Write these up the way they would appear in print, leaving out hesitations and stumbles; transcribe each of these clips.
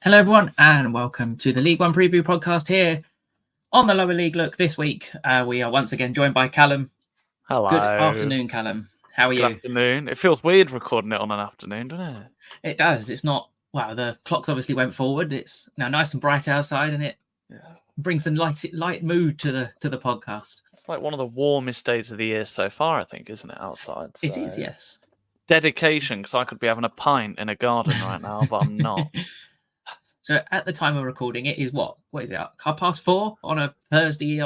Hello, everyone, and welcome to the League One Preview podcast here on the Lower League Look. This week, we are once again joined by Callum. Hello. Good afternoon, Callum. How are Good you? afternoon. It feels weird recording it on an afternoon, doesn't it? It does. It's not. Well, the clocks obviously went forward. It's now nice and bright outside, and it brings some light mood to the podcast. It's like one of the warmest days of the year so far, I think, isn't it? Outside. It is, yes. Dedication, because I could be having a pint in a garden right now, but I'm not. So at the time of recording, it is what is it? 4:30 on a Thursday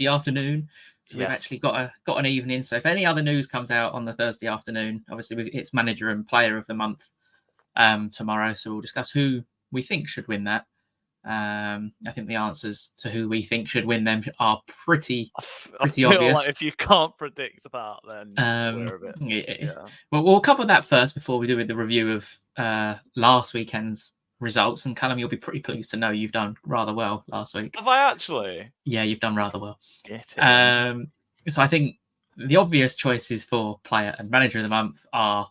afternoon. So we've actually got an evening. So if any other news comes out on the Thursday afternoon, obviously it's manager and player of the month tomorrow. So we'll discuss who we think should win that. I think the answers to who we think should win them are pretty I feel obvious. like if you can't predict that, then we're a bit. Yeah. Well, we'll cover that first before we do the review of last weekend's results. And Callum, you'll be pretty pleased to know you've done rather well last week. Have I actually? Yeah, you've done rather well. Get it. So I think the obvious choices for player and manager of the month are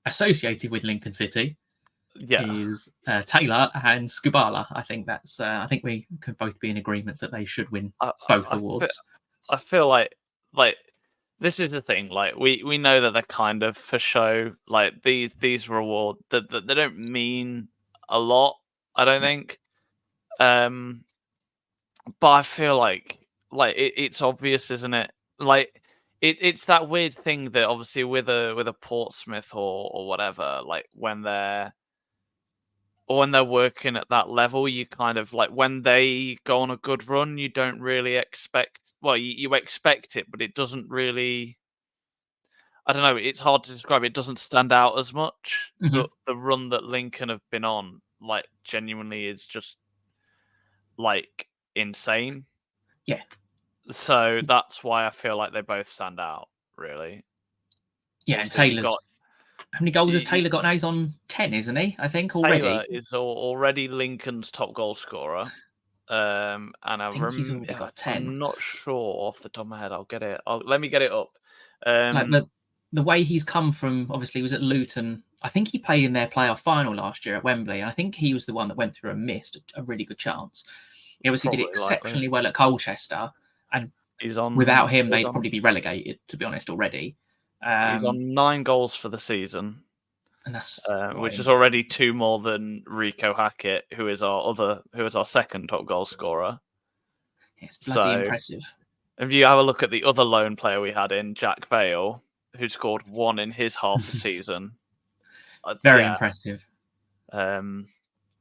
associated with Lincoln City. Yeah, is Taylor and Skubala. I think that's. I think we can both be in agreement that they should win both awards. I feel like this is the thing. Like we know that they're kind of for show. Like these rewards that they don't mean a lot. I don't think. But I feel like it's obvious, isn't it? Like it's that weird thing that obviously with a Portsmouth or whatever, like when they're working at that level, you kind of like when they go on a good run, you don't really expect. Well, you expect it, but it doesn't really. I don't know. It's hard to describe. It doesn't stand out as much. Mm-hmm. But the run that Lincoln have been on, like genuinely, is just like insane. Yeah. So that's why I feel like they both stand out, really. Yeah, Also, and Taylor's. How many goals has Taylor got now? He's on 10, isn't he? I think already. Taylor is already Lincoln's top goal scorer. And I think he's already got 10. I'm not sure off the top of my head. I'll get it. Let me get it up. Like the way he's come from, obviously, he was at Luton. I think he played in their playoff final last year at Wembley, and I think he was the one that went through and missed a really good chance. He obviously did exceptionally well at Colchester, and without him, they'd probably be relegated, to be honest, already. He's on 9 goals for the season, and that's which is already 2 more than Rico Hackett, who is our second top goal scorer. It's bloody impressive. If you have a look at the other lone player we had in Jack Vale, who scored 1 in his half a season, very impressive.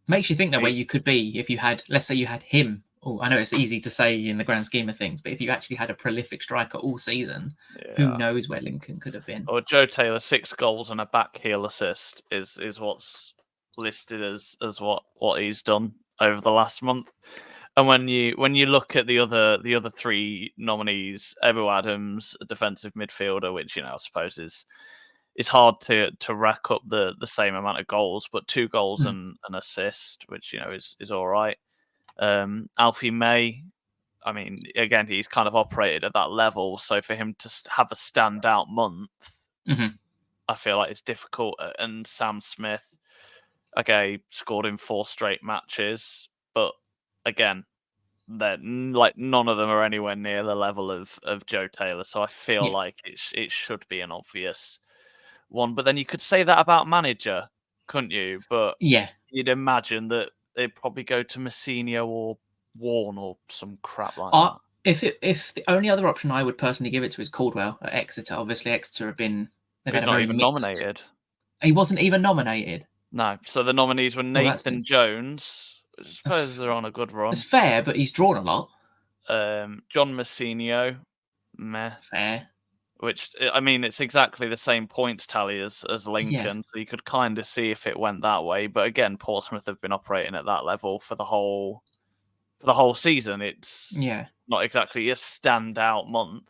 Makes you think that where you could be if you had, let's say, you had him. Oh, I know it's easy to say in the grand scheme of things, but if you actually had a prolific striker all season, who knows where Lincoln could have been? Or Joe Taylor, 6 goals and a back heel assist is what's listed as what he's done over the last month. And when you look at the other 3 nominees, Ebu Adams, a defensive midfielder, which I suppose is hard to rack up the same amount of goals, but 2 goals and an assist, which is all right. Alfie May, I mean, again, he's kind of operated at that level, so for him to have a standout month, I feel like it's difficult. And Sam Smith, okay, scored in 4 straight matches, but again, like none of them are anywhere near the level of Joe Taylor, so I feel like it should be an obvious one. But then you could say that about manager, couldn't you? But you'd imagine that they'd probably go to Messinio or Warne or some crap like that. If the only other option I would personally give it to is Caldwell at Exeter. Obviously, Exeter have been He's not even nominated. He wasn't even nominated. No, so the nominees were Nathan Jones. I suppose they're on a good run. It's fair, but he's drawn a lot. John Messinio, meh. Fair. Which, I mean, it's exactly the same points tally as Lincoln, so you could kind of see if it went that way. But again, Portsmouth have been operating at that level for the whole season. It's not exactly a standout month.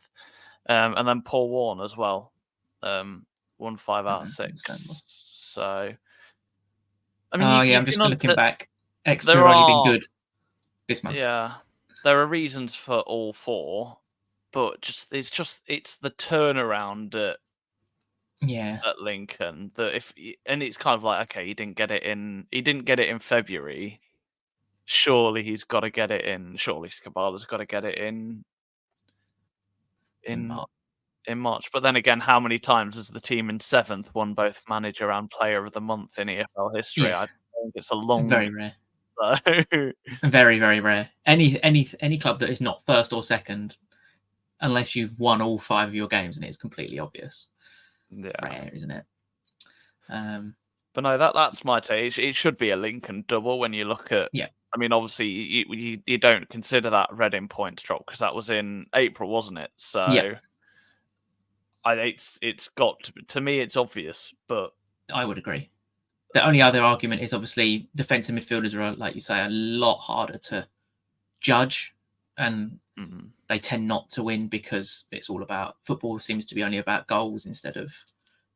And then Paul Warne as well, won 5 out of 6. So, I mean, I'm just looking back. Exeter have only been good this month. Yeah, there are reasons for all 4. But it's the turnaround Yeah. at Lincoln. That and it's kind of like, okay, he didn't get it in February. Surely he's got to get it in. Surely Skabala's got to get it In in March. in March. But then again, how many times has the team in 7th won both manager and player of the month in EFL history? Yeah. I think it's a long. Very rare. So, Very, very rare. Any club that is not first or second, unless you've won all 5 of your games, and it's completely obvious. yeah. It's rare, isn't it? But no, that's my take. It should be a Lincoln double when you look at. Yeah. I mean, obviously, you don't consider that Reading points drop because that was in April, wasn't it? So, Yeah. it's got to me, it's obvious, but I would agree. The only other argument is obviously defensive midfielders are, like you say, a lot harder to judge, and they tend not to win because it's all about football. Seems to be only about goals instead of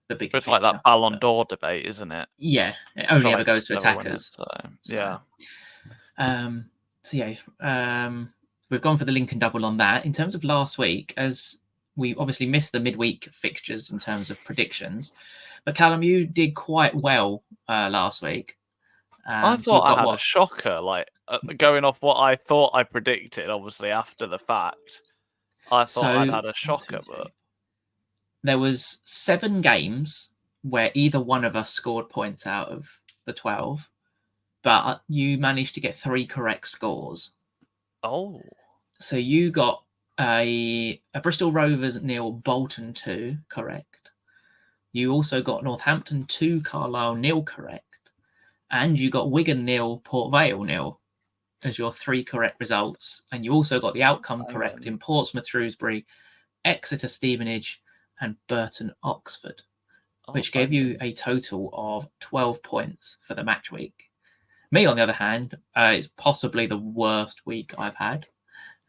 the bigger. It's like that Ballon d'Or debate, isn't it? Yeah, it only ever goes to attackers. Yeah. We've gone for the Lincoln double on that. In terms of last week, as we obviously missed the midweek fixtures in terms of predictions, but Callum, you did quite well last week. I thought I had a shocker, like going off what I thought I predicted, obviously after the fact. I thought I'd had a shocker, but there was 7 games where either one of us scored points out of the 12, but you managed to get 3 correct scores. Oh. So you got a Bristol Rovers 0, Bolton 2 correct. You also got Northampton 2, Carlisle 0 correct. And you got Wigan 0, Port Vale 0 as your 3 correct results. And you also got the outcome correct in Portsmouth, Shrewsbury, Exeter, Stevenage, and Burton, Oxford, which gave you a total of 12 points for the match week. Me, on the other hand, it's possibly the worst week I've had.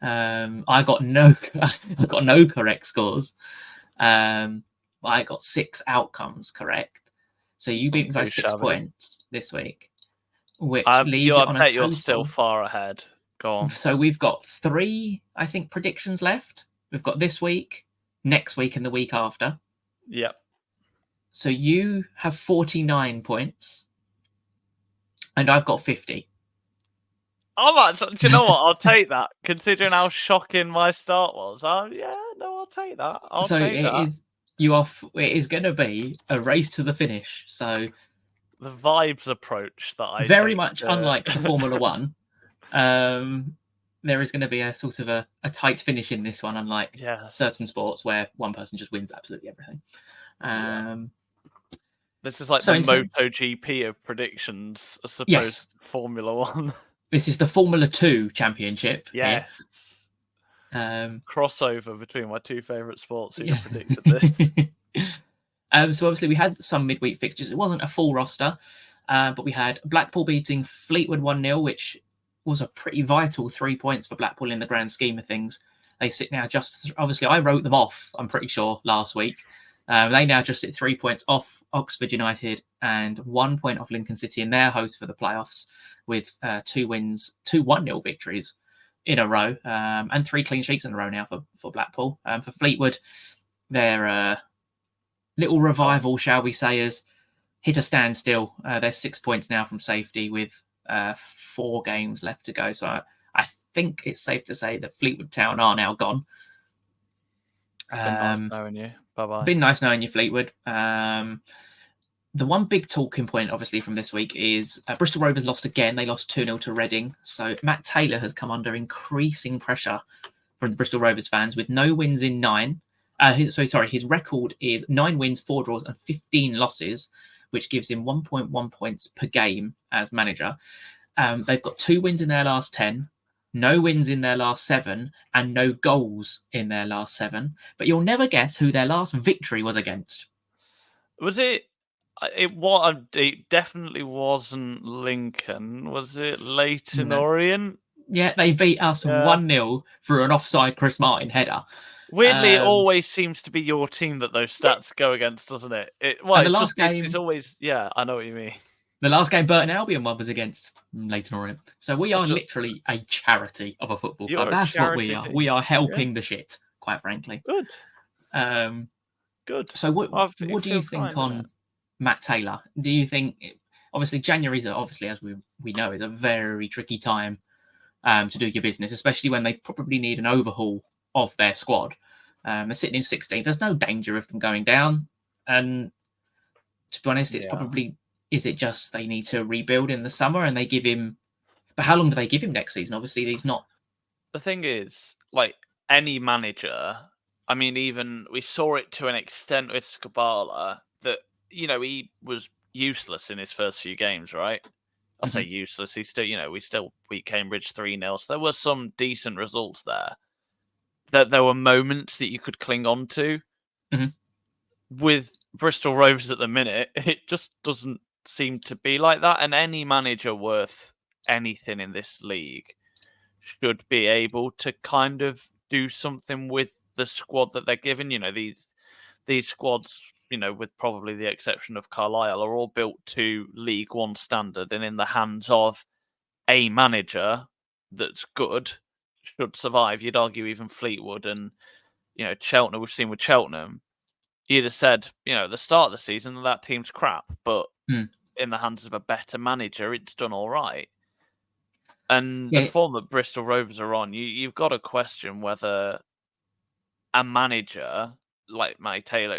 I got no correct scores. I got 6 outcomes correct. So you beat me by 6 points this week, which leaves it on a total. You're still far ahead. Go on. So we've got 3, I think, predictions left. We've got this week, next week, and the week after. Yep. So you have 49 points, and I've got 50. Do you know what? I'll take that, considering how shocking my start was. I'll take that. It is going to be a race to the finish. So the vibes approach that I very much unlike the Formula One, there is going to be a sort of a tight finish in this one, unlike certain sports where one person just wins absolutely everything. This is like the MotoGP of predictions, as opposed to Formula One. This is the Formula 2 championship. Yes. Crossover between my 2 favourite sports. Who predicted this? So obviously we had some midweek fixtures. It wasn't a full roster, but we had Blackpool beating Fleetwood 1-0, which was a pretty vital 3 points for Blackpool in the grand scheme of things. They sit now obviously I wrote them off, I'm pretty sure, last week. They now just sit 3 points off Oxford United and 1 point off Lincoln City in their host for the playoffs, with 2 wins, 2 1-0 victories in a row, and 3 clean sheets in a row now for Blackpool. For Fleetwood, their little revival, shall we say, has hit a standstill. They're 6 points now from safety with 4 games left to go. So I think it's safe to say that Fleetwood Town are now gone. Been nice knowing you. Bye-bye. Been nice knowing you, Fleetwood. The one big talking point, obviously, from this week is Bristol Rovers lost again. They lost 2-0 to Reading. So Matt Taylor has come under increasing pressure from the Bristol Rovers fans with no wins in 9. His record is 9 wins, 4 draws, and 15 losses, which gives him 1.1 points per game as manager. They've got 2 wins in their last 10, no wins in their last 7, and no goals in their last 7. But you'll never guess who their last victory was against. Was it? It definitely wasn't Lincoln. Was it Leyton Orient? Yeah, they beat us 1-0 through an offside Chris Martin header. Weirdly, it always seems to be your team that those stats go against, doesn't it? The last game, it's always, I know what you mean. The last game Burton Albion won was against Leyton Orient. So we are literally a charity of a football club. That's what we are. We are helping the shit, quite frankly. Good. Good. So It what do you feels think kind, doesn't it? on Matt Taylor? Do you think obviously January's obviously, as we know, is a very tricky time to do your business, especially when they probably need an overhaul of their squad. They're sitting in 16th. There's no danger of them going down. And to be honest, it's probably, is it just they need to rebuild in the summer and they give him, but how long do they give him next season? Obviously, he's not. The thing is, like any manager, I mean, even we saw it to an extent with Skabala that, he was useless in his first few games, right? I say useless. He still, we still beat Cambridge 3-0. So there were some decent results there. That there were moments that you could cling on to. Mhm. With Bristol Rovers at the minute, it just doesn't seem to be like that. And any manager worth anything in this league should be able to kind of do something with the squad that they're given. These squads, with probably the exception of Carlisle, are all built to League One standard, and in the hands of a manager that's good, should survive. You'd argue even Fleetwood and Cheltenham. We've seen with Cheltenham. You'd have said, at the start of the season, that team's crap, but in the hands of a better manager, it's done all right. And the Yeah, form that Bristol Rovers are on, you've got to question whether a manager like Matty Taylor,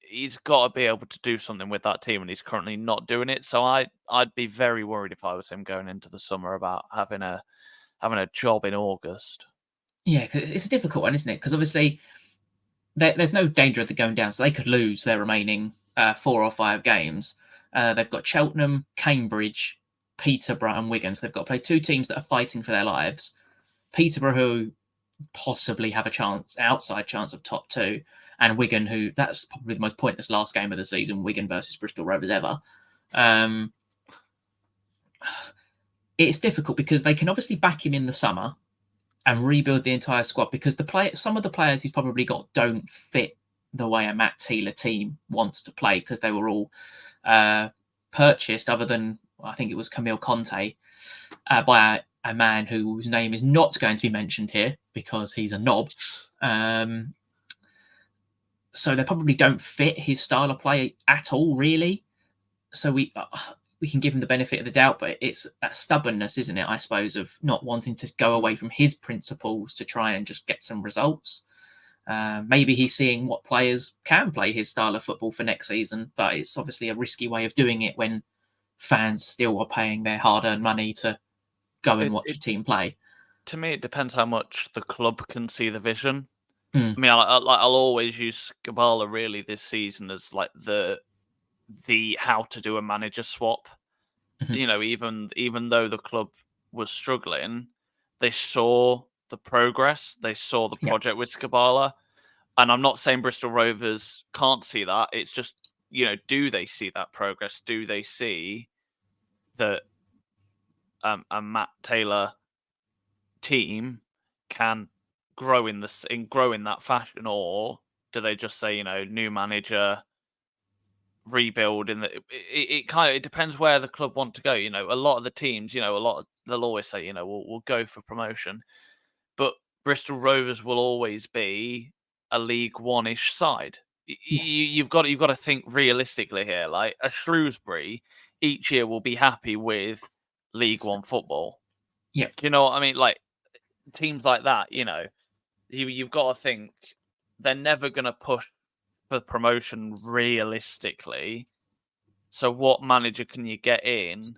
he's got to be able to do something with that team, and he's currently not doing it. So I'd be very worried if I was him going into the summer about having a job in August. yeah, because it's a difficult one, isn't it? Because obviously there's no danger of them going down, so they could lose their remaining 4 or 5 games. They've got Cheltenham, Cambridge, Peterborough, and Wigan. So they've got to play 2 teams that are fighting for their lives. Peterborough, who possibly have an outside chance of top 2, and Wigan, who that's probably the most pointless last game of the season, Wigan versus Bristol Rovers ever. It's difficult because they can obviously back him in the summer and rebuild the entire squad, because some of the players he's probably got don't fit the way a Matt Taylor team wants to play, because they were all purchased, other than I think it was Camille Conte, by a man whose name is not going to be mentioned here because he's a knob. So they probably don't fit his style of play at all, really. So we can give him the benefit of the doubt, but it's that stubbornness, isn't it? I suppose, of not wanting to go away from his principles to try and just get some results. Maybe he's seeing what players can play his style of football for next season, but it's obviously a risky way of doing it when fans still are paying their hard-earned money to go and watch a team play. To me, it depends how much the club can see the vision. I mean, I'll always use Skabala really this season as like the how to do a manager swap. Even though the club was struggling, they saw the progress, they saw the project with Skabala. And I'm not saying Bristol Rovers can't see that. It's just, do they see that progress? Do they see that a Matt Taylor team can grow in that fashion, or do they just say, new manager, rebuild? It depends where the club want to go. A lot of the teams, they'll always say, we'll go for promotion, but Bristol Rovers will always be a League One-ish side. You've got to think realistically here. Like a Shrewsbury each year will be happy with League One football. Yeah. Do you know what I mean? Like teams like that, you've got to think they're never going to push for promotion realistically. So what manager can you get in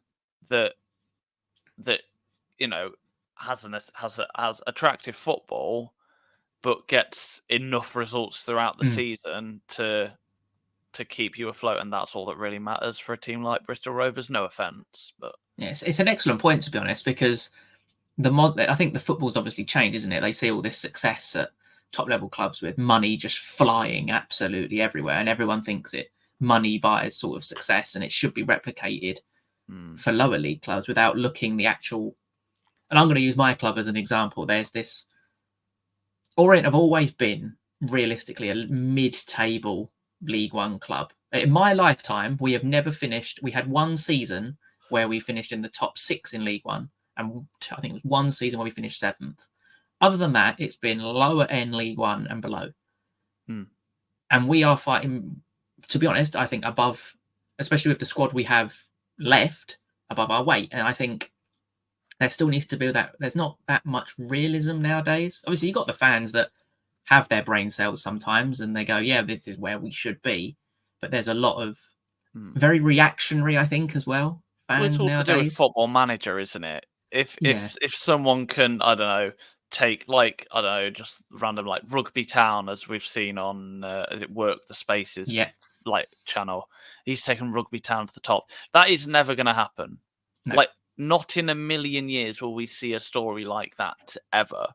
that has attractive football, but gets enough results throughout the season to keep you afloat? And that's all that really matters for a team like Bristol Rovers. No offense, but yes, it's an excellent point, to be honest, because I think the football's obviously changed, isn't it? They see all this success at top level clubs with money just flying absolutely everywhere, and everyone thinks money buys sort of success, and it should be replicated for lower league clubs without looking the actual. And I'm going to use my club as an example. There's this Orient have always been realistically a mid-table League One club. In my lifetime, we have never finished. We had one season where we finished in the top 6 in League One, and I think it was one season where we finished 7th. Other than that, it's been lower end League One and below. and we are fighting. To be honest, I think above, especially with the squad we have left, above our weight, and I think there still needs to be that. There's not that much realism nowadays. Obviously, you got the fans that have their brain cells sometimes, and they go, "Yeah, this is where we should be," but there's a lot of very reactionary, I think, as well. Well, it's Fans all to do with nowadays. Football Manager, isn't it? If Yeah. if someone can, I don't know, take like I don't know, just random like Rugby Town, as we've seen on as it Work the Spaces Yeah. like channel, he's taken Rugby Town to the top. That is never going to happen. No. Like, not in a million years will we see a story like that ever.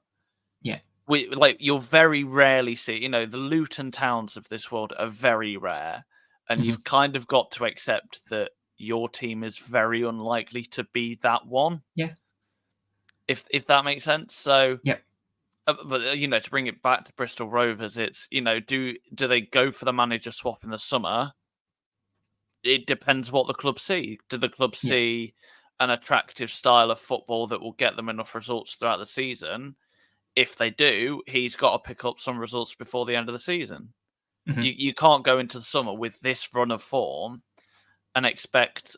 Yeah. You'll very rarely see, you know, the Luton Towns of this world are very rare, and you've kind of got to accept that your team is very unlikely to be that one. Yeah. If that makes sense. So, Yeah. but you know, to bring it back to Bristol Rovers, it's, you know, do they go for the manager swap in the summer? It depends what the club see. Do the club Yeah. see an attractive style of football that will get them enough results throughout the season? If they do, he's got to pick up some results before the end of the season. You can't go into the summer with this run of form and expect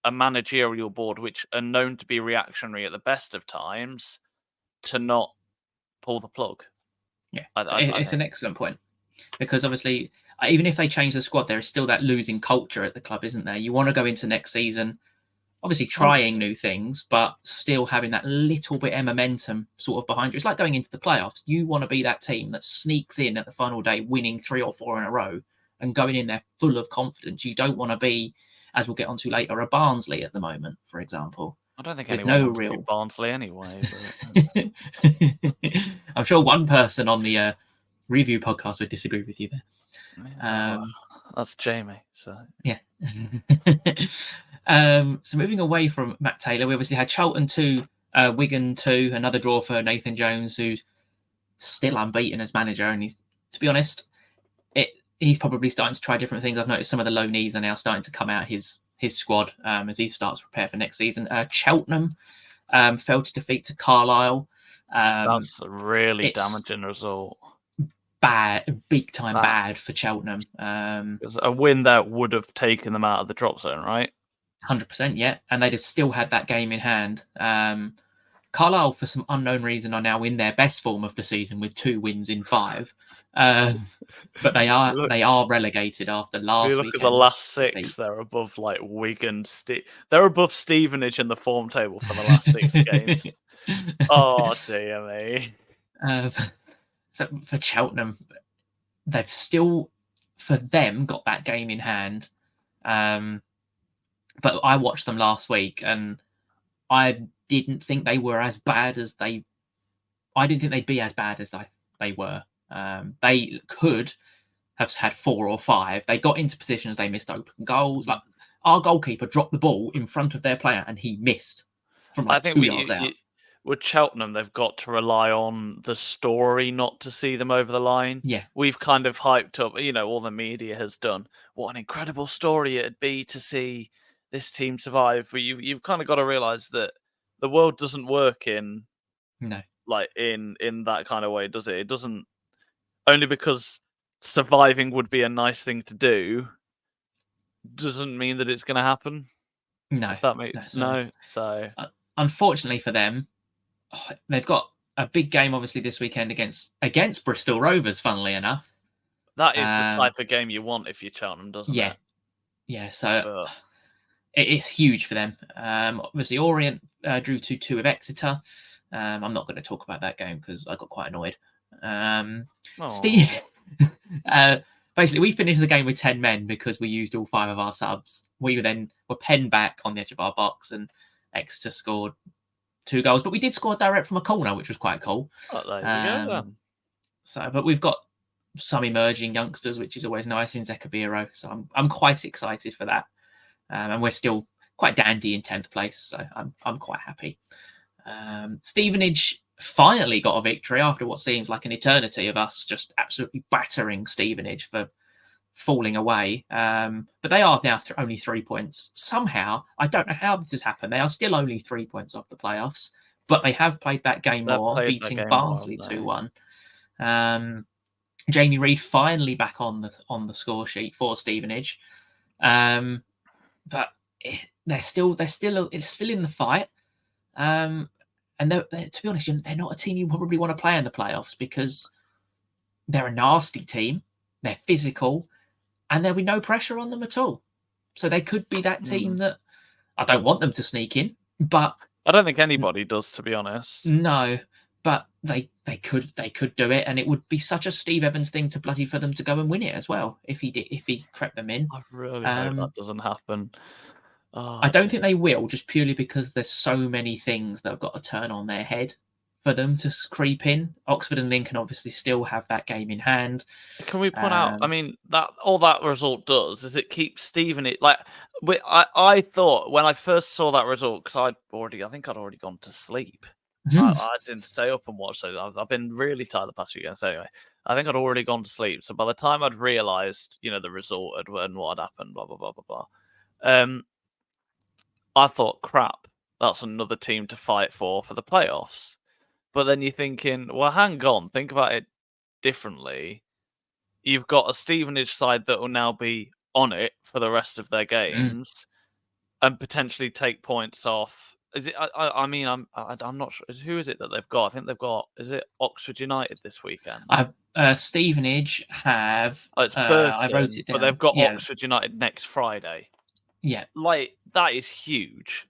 a managerial board, which are known to be reactionary at the best of times, to not pull the plug. Yeah. I It's an excellent point, because obviously, even if they change the squad, there is still that losing culture at the club, isn't there? You want to go into next season, obviously trying 100%. new things, but still having that little bit of momentum sort of behind you. It's like going into the playoffs. You want to be that team that sneaks in at the final day, winning 3 or 4 in a row and going in there full of confidence. You don't want to be, as we'll get onto later, a Barnsley at the moment, for example. I don't think With anyone no wants to be real. Barnsley anyway. I'm sure one person on the review podcast would disagree with you there. That's Jamie. So yeah. So moving away from Matt Taylor, we obviously had Charlton 2, Wigan 2, another draw for Nathan Jones, who's still unbeaten as manager. And he's, to be honest, he's probably starting to try different things. I've noticed some of the low knees are now starting to come out his squad as he starts to prepare for next season. Cheltenham fell to defeat to Carlisle. that's a really damaging result. Bad, big time bad for Cheltenham. A win that would have taken them out of the drop zone, right? 100%, yeah. And they'd have still had that game in hand. Carlisle, for some unknown reason, are now in their best form of the season with 2 wins in 5. But they are relegated after last weekend. Look at the last 6, defeat. They're above like Wigan. They're above Stevenage in the form table for the last 6 games. Oh, dear me. So for Cheltenham, they've still, for them, got that game in hand. But I watched them last week, and I didn't think they were as bad as I didn't think they'd be as bad as they were. They could have had 4 or 5. They got into positions, they missed open goals. Like, our goalkeeper dropped the ball in front of their player, and he missed from like 2 yards out. With Cheltenham, they've got to rely on the story not to see them over the line. Yeah. We've kind of hyped up, you know, all the media has done, what an incredible story it'd be to see this team survive. But you've kind of got to realise that the world doesn't work in that kind of way, does it? It doesn't, only because surviving would be a nice thing to do, doesn't mean that it's going to happen. No. If that makes no. So unfortunately for them, they've got a big game obviously this weekend against Bristol Rovers, funnily enough. That is the type of game you want if you're Cheltenham, doesn't it? Yeah, so it is huge for them. Obviously, Orient drew 2-2 with Exeter. I'm not going to talk about that game because I got quite annoyed. Steve, basically, we finished the game with 10 men because we used all 5 of our subs. We were penned back on the edge of our box, and Exeter scored 2 goals, but we did score direct from a corner, which was quite cool. Oh, there you go then. So, but we've got some emerging youngsters, which is always nice in Zekabiro. So I'm quite excited for that. And we're still quite dandy in 10th place, so I'm quite happy. Stevenage finally got a victory after what seems like an eternity of us just absolutely battering Stevenage for falling away. But they are now only 3 points. Somehow, I don't know how this has happened. They are still only 3 points off the playoffs, but they have played that game more, beating Barnsley 2-1. Jamie Reid finally back on the score sheet for Stevenage, but they're still in the fight. And to be honest, they're not a team you probably want to play in the playoffs because they're a nasty team. They're physical, and there'll be no pressure on them at all. So they could be that team that I don't want them to sneak in, but I don't think anybody does, to be honest. No, but they could do it, and it would be such a Steve Evans thing to bloody for them to go and win it as well if he crept them in. I really hope that doesn't happen. I don't think they will, just purely because there's so many things that have got to turn on their head for them to creep in. Oxford and Lincoln obviously still have that game in hand. Can we point out? I mean, that all that result does is it keeps Stevenage like. I thought when I first saw that result because I think I'd already gone to sleep. I didn't stay up and watch, so I've been really tired the past few games. Anyway, I think I'd already gone to sleep. So by the time I'd realised, the result and what had happened, blah blah blah blah blah, I thought, crap, that's another team to fight for the playoffs. But then you're thinking, well, hang on, think about it differently. You've got a Stevenage side that will now be on it for the rest of their games and potentially take points off. Is it? I'm not sure. Who is it that they've got? I think they've got. Is it Oxford United this weekend? Stevenage have. Oh, it's Burton, I wrote it down. But they've got Oxford United next Friday. Yeah, like that is huge.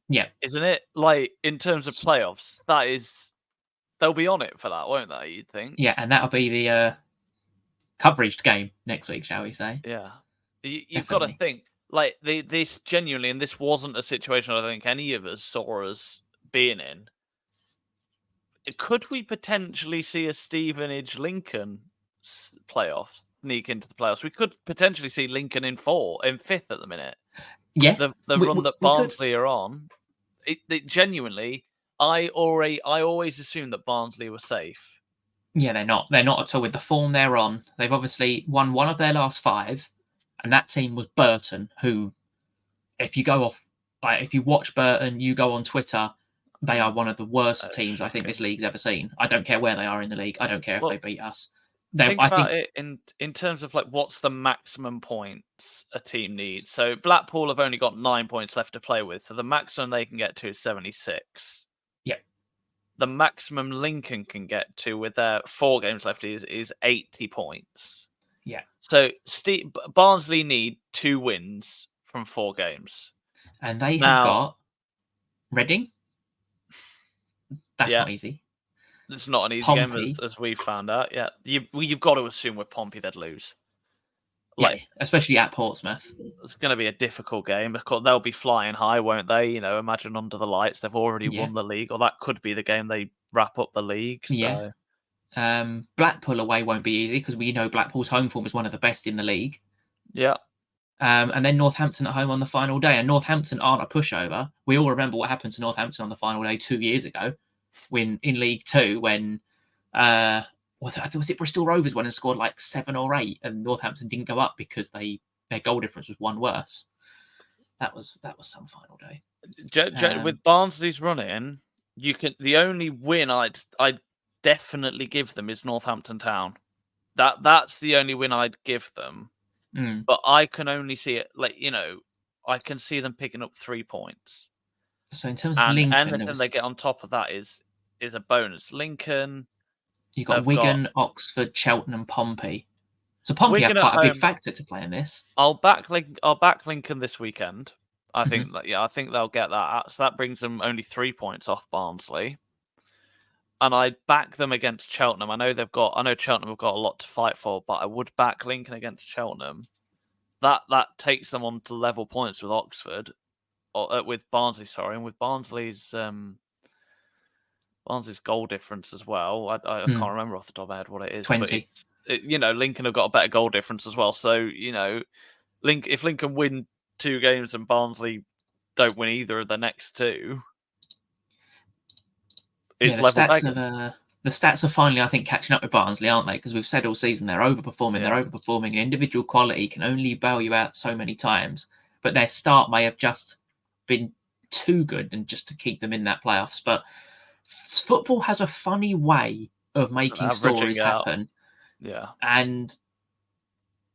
Yeah, isn't it? Like in terms of playoffs, that is. They'll be on it for that, won't they? You'd think. Yeah, and that'll be the coveraged game next week, shall we say? Yeah, you've got to think. Like this genuinely, and this wasn't a situation I think any of us saw us being in. Could we potentially see a Stevenage Lincoln playoff sneak into the playoffs? We could potentially see Lincoln in fifth at the minute. Yeah, the run that Barnsley are on. It genuinely, I always assumed that Barnsley were safe. Yeah, they're not. They're not at all with the form they're on. They've obviously won one of their last 5, and that team was Burton, who, if you go off, like if you watch Burton, you go on Twitter, they are one of the worst teams I think this league's ever seen. I don't care where they are in the league. I don't care if they beat us. Think about it in terms of like what's the maximum points a team needs. So Blackpool have only got 9 points left to play with, so the maximum they can get to is 76. Yeah. The maximum Lincoln can get to with their 4 games left is 80 points. Yeah. So Barnsley need 2 wins from 4 games. And they have got Reading. That's not easy. It's not an easy game, as we found out. Yeah, you've got to assume with Pompey they'd lose. Especially at Portsmouth. It's going to be a difficult game. They'll be flying high, won't they? Imagine under the lights. They've already won the league, or that could be the game they wrap up the league. So. Yeah. Blackpool away won't be easy because we know Blackpool's home form is one of the best in the league. Yeah. And then Northampton at home on the final day. And Northampton aren't a pushover. We all remember what happened to Northampton on the final day 2 years ago in League Two when was it Bristol Rovers went and scored like 7 or 8 and Northampton didn't go up because their goal difference was 1 worse. That was some final day. With Barnsley's running, the only win I'd definitely give them is Northampton Town. That's the only win I'd give them. But I can only see it I can see them picking up 3 points. So in terms of Lincoln, anything they get on top of that is a bonus. Lincoln, you've got Wigan, Oxford, Cheltenham, Pompey. So Pompey have quite a big factor to play in this. I'll back Lincoln this weekend. I think I think they'll get that. So that brings them only 3 points off Barnsley. And I'd back them against Cheltenham. I know Cheltenham have got a lot to fight for, but I would back Lincoln against Cheltenham. That takes them on to level points with Oxford, or with Barnsley. Sorry, and with Barnsley's goal difference as well. I can't remember off the top of my head what it is. 20. But Lincoln have got a better goal difference as well. So if Lincoln win 2 games and Barnsley don't win either of the next 2. It's the stats are finally, I think, catching up with Barnsley, aren't they? Because we've said all season they're overperforming. Yeah. They're overperforming. And individual quality can only bail you out so many times. But their start may have just been too good and just to keep them in that playoffs. But football has a funny way of making stories happen. Yeah. And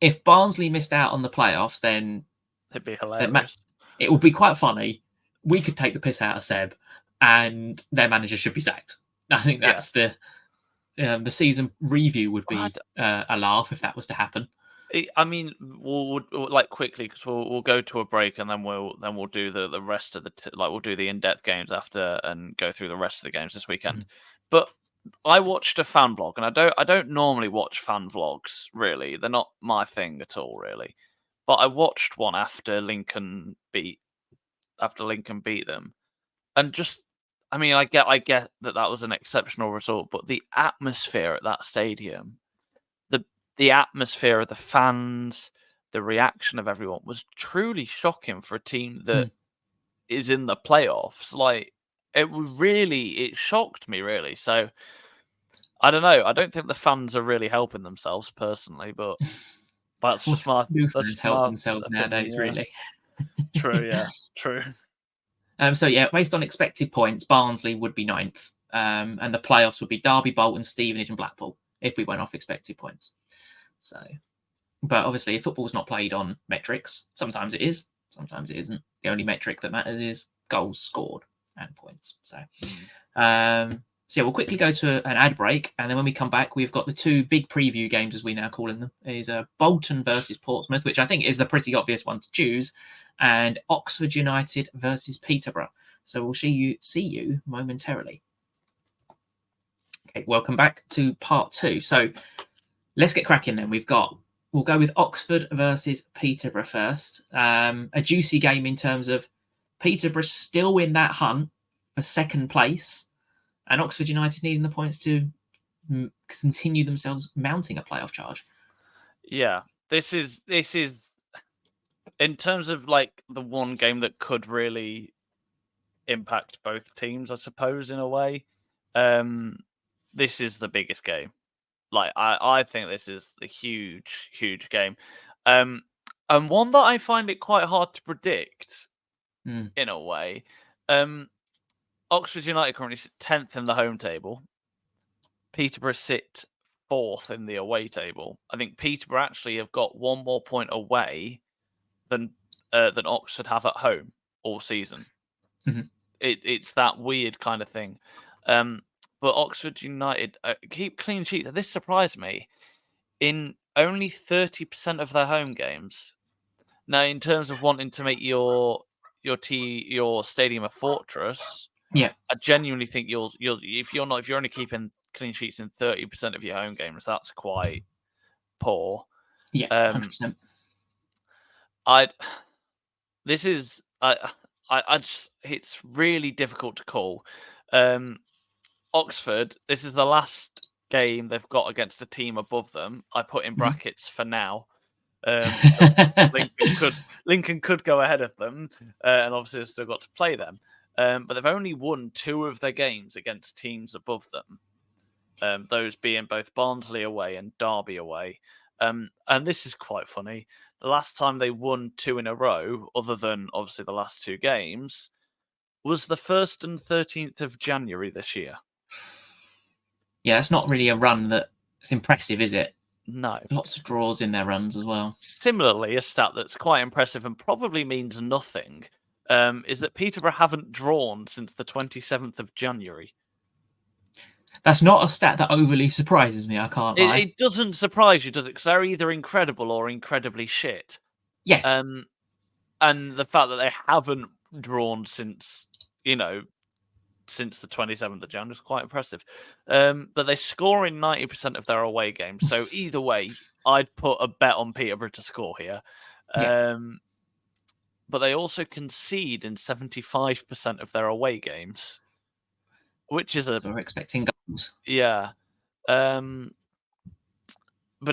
if Barnsley missed out on the playoffs, then it'd be hilarious. It would be quite funny. We could take the piss out of Seb, and their manager should be sacked. I think that's the season review would be a laugh if that was to happen. I mean, we'll like quickly because we'll go to a break and then we'll do the rest of the we'll do the in-depth games after and go through the rest of the games this weekend. But I watched a fan vlog, and I don't normally watch fan vlogs really. They're not my thing at all really. But I watched one after Lincoln beat them, and just I mean I get that was an exceptional result, but the atmosphere at that stadium, the atmosphere of the fans, the reaction of everyone was truly shocking for a team that is in the playoffs. Like it shocked me really. So I don't know. I don't think the fans are really helping themselves personally, but that's just my help themselves opinion, nowadays, really. True, yeah, true. So yeah, based on expected points, Barnsley would be 9th, and the playoffs would be Derby, Bolton, Stevenage, and Blackpool if we went off expected points. So, but obviously, football's not played on metrics. Sometimes it is, sometimes it isn't. The only metric that matters is goals scored and points. So, so yeah, we'll quickly go to an ad break, and then when we come back, we've got the two big preview games, as we now call them. Is Bolton versus Portsmouth, which I think is the pretty obvious one to choose, and Oxford United versus Peterborough. So we'll see you momentarily. Okay, welcome back to part 2. So let's get cracking then. We'll go with Oxford versus Peterborough first. A juicy game in terms of Peterborough still in that hunt for second place, and Oxford United needing the points to continue themselves mounting a playoff charge. Yeah, this is in terms of like the one game that could really impact both teams, I suppose, in a way. This is the biggest game. Like I think this is the huge game. And one that I find it quite hard to predict in a way. Oxford United currently sit 10th in the home table. Peterborough sit 4th in the away table. I think Peterborough actually have got one more point away than Oxford have at home all season. It's that weird kind of thing. But Oxford United keep clean sheets. This surprised me. In only 30% of their home games. Now, in terms of wanting to make your stadium a fortress, yeah, I genuinely think if you're only keeping clean sheets in 30% of your home games, that's quite poor. Yeah, 100%. It's really difficult to call. Oxford, this is the last game they've got against a team above them. I put in brackets for now. Lincoln could go ahead of them, and obviously they've still got to play them. But they've only won 2 of their games against teams above them. Those being both Barnsley away and Derby away. And this is quite funny. The last time they won 2 in a row, other than obviously the last 2 games, was the 1st and 13th of January this year. Yeah, it's not really a run that's impressive, is it? No. Lots of draws in their runs as well. Similarly, a stat that's quite impressive and probably means nothing is that Peterborough haven't drawn since the 27th of January. That's not a stat that overly surprises me, I can't lie. It doesn't surprise you, does it? Because they're either incredible or incredibly shit. Yes. And the fact that they haven't drawn since the 27th of January is quite impressive. But they score in 90% of their away games. So either way, I'd put a bet on Peterborough to score here. But they also concede in 75% of their away games, which is So we're expecting goals. Yeah. But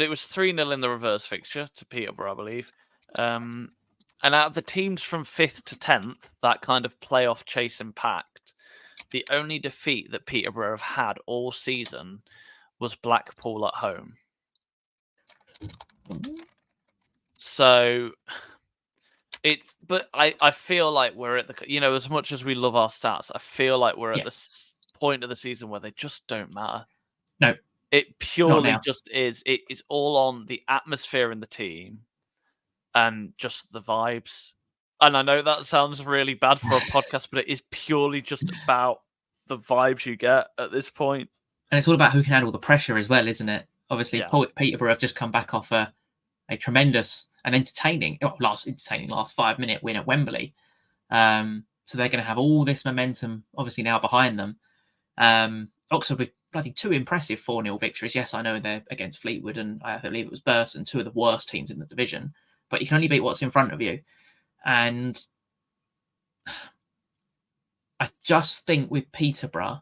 it was 3-0 in the reverse fixture to Peterborough, I believe. And out of the teams from 5th to 10th, that kind of playoff chase impact, the only defeat that Peterborough have had all season was Blackpool at home. So but I feel like we're at the, as much as we love our stats, I feel like we're at the point of the season where they just don't matter. No. It purely now. just is. It is all on the atmosphere in the team and just the vibes. And I know that sounds really bad for a podcast, but it is purely just about the vibes you get at this point. And it's all about who can handle the pressure as well, isn't it? Obviously, Yeah. Peterborough have just come back off a tremendous and entertaining last 5-minute win at Wembley. So they're going to have all this momentum, obviously, now behind them. Oxford with bloody 2 impressive 4-0 victories. Yes, I know they're against Fleetwood and I believe it was Burton, 2 of the worst teams in the division. But you can only beat what's in front of you. And I just think with Peterborough,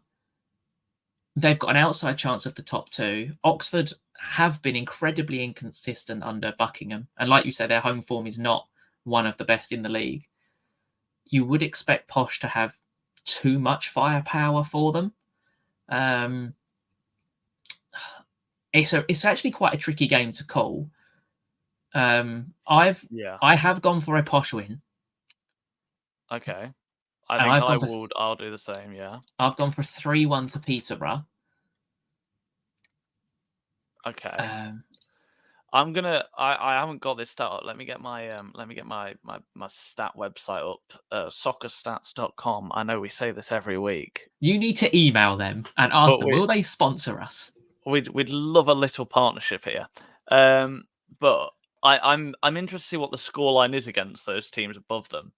they've got an outside chance of the top 2. Oxford have been incredibly inconsistent under Buckingham. And like you said, their home form is not one of the best in the league. You would expect Posh to have too much firepower for them. It's actually quite a tricky game to call. I have gone for a Posh win. Okay. I'll do the same, yeah. I've gone for 3-1 to Peterborough. Okay. I haven't got this stat up. Let me get my stat website up. Soccerstats.com. I know we say this every week. You need to email them and ask them, will they sponsor us? We'd love a little partnership here. But I'm interested to see what the scoreline is against those teams above them.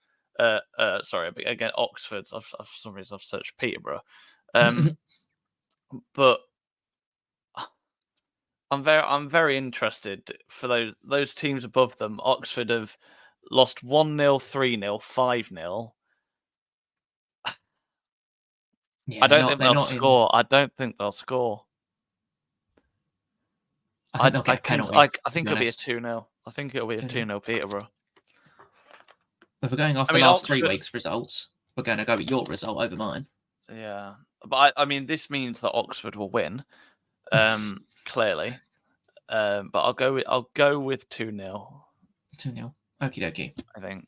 Sorry, against Oxford. For some reason I've searched Peterborough. But I'm very interested for those teams above them. Oxford have lost 1-0, 3-0, 5-0. Yeah, I don't think they'll score. I don't think they'll score. I think they'll get a penalty. I think it'll be a 2-0. I think it'll be a 2-0 Peterborough. If we're going off the last 3 weeks' results, we're going to go with your result over mine. Yeah, but I mean, this means that Oxford will win, clearly. But I'll go with 2-0. 2-0. Okie dokie. I think.